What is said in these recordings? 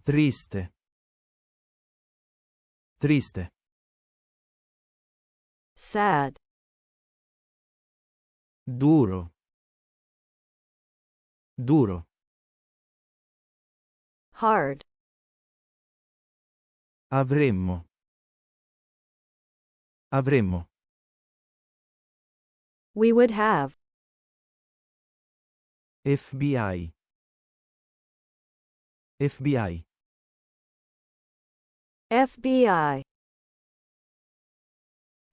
Triste. Triste. Sad. Duro. Duro. Hard. Avremmo. Avremmo. We would have. FBI. FBI. FBI.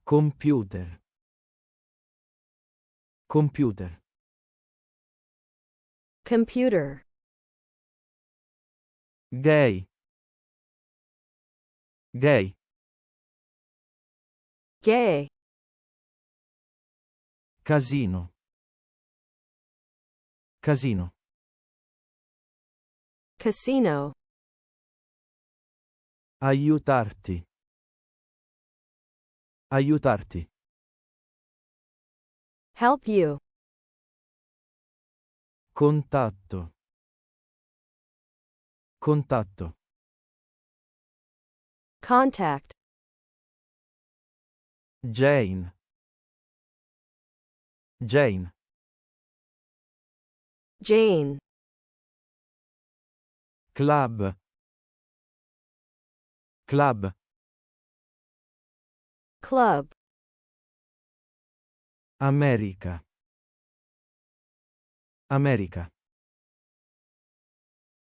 Computer. Computer. Computer. Gay. Gay. Gay. Casino. Casino. Casino. Aiutarti. Aiutarti. Help you. Contatto. Contatto. Contact. Jane. Jane. Jane. Club. Club. Club. America. America.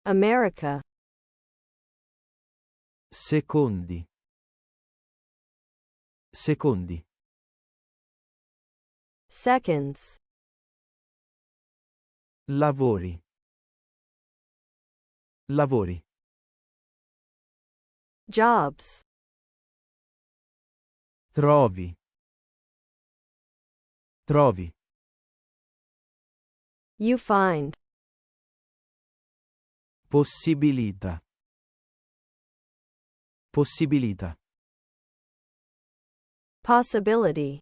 America. Secondi. Secondi. Seconds. Lavori. Lavori. Jobs. Trovi. Trovi. You find. Possibilità. Possibilità. Possibility.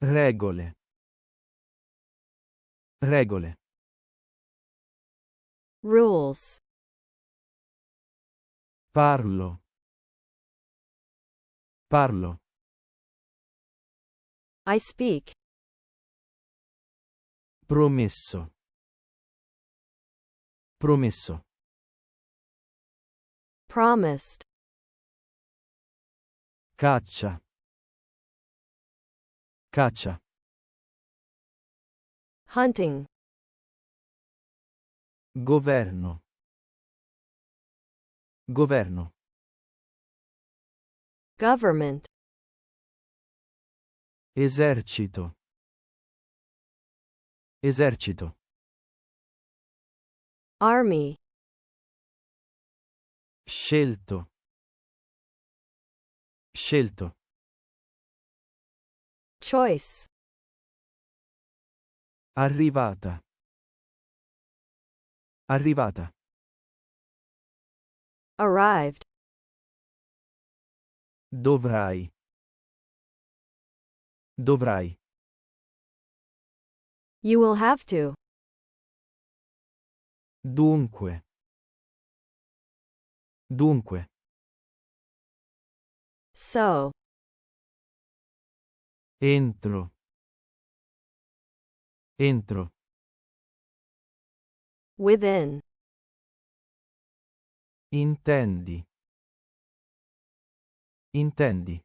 Regole. Regole. Rules. Parlo. Parlo. I speak. Promesso. Promesso. Promised. Caccia. Caccia. Hunting. Governo. Governo. Government. Esercito. Esercito. Army. Scelto. Scelto. Choice. Arrivata. Arrivata. Arrived. Dovrai. Dovrai. You will have to. Dunque. Dunque. So. Entro. Entro. Within. Intendi. Intendi.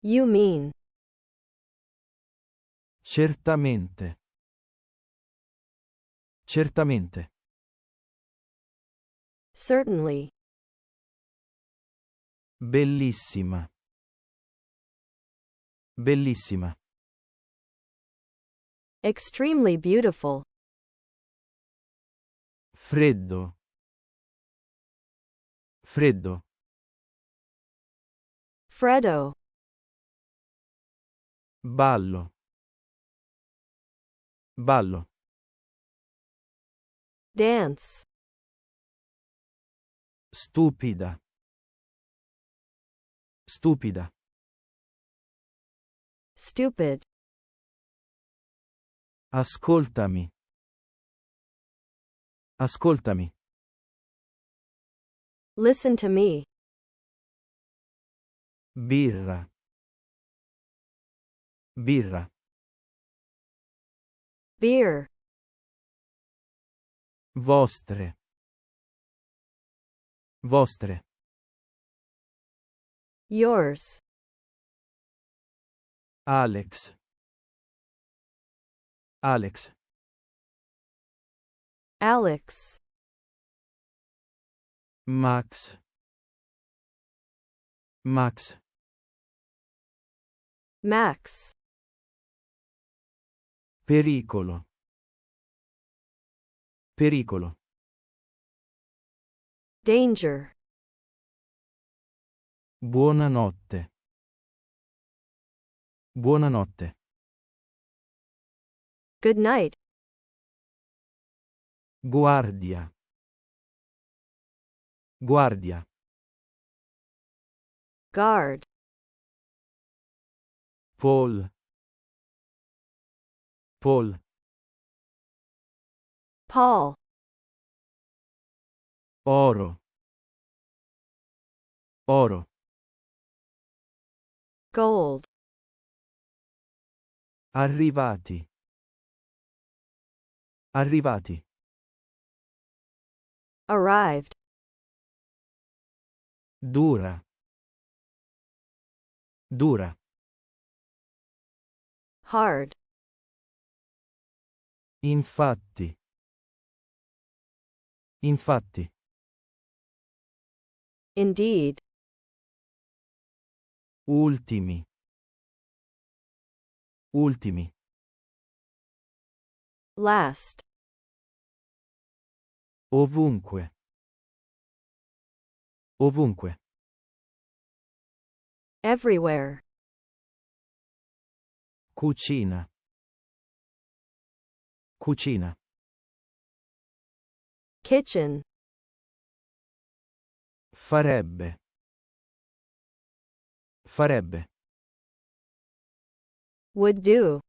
You mean. Certamente. Certamente. Certainly. Bellissima. Bellissima. Extremely beautiful. Freddo. Freddo. Freddo. Ballo. Ballo. Dance. Stupida. Stupida. Stupid. Ascoltami. Ascoltami. Listen to me. Birra. Birra. Beer. Vostre. Vostre. Yours. Alex. Alex. Alex. Max. Max. Max. Pericolo. Pericolo. Danger. Buonanotte. Buonanotte. Good night. Guardia. Guardia. Guard. Paul. Paul. Paul. Oro. Oro. Gold. Arrivati. Arrivati. Arrived. Dura. Dura. Hard. Infatti. Infatti. Indeed. Ultimi. Ultimi. Last. Ovunque. Ovunque. Everywhere. Cucina. Cucina. Kitchen. Farebbe. Farebbe. Would do.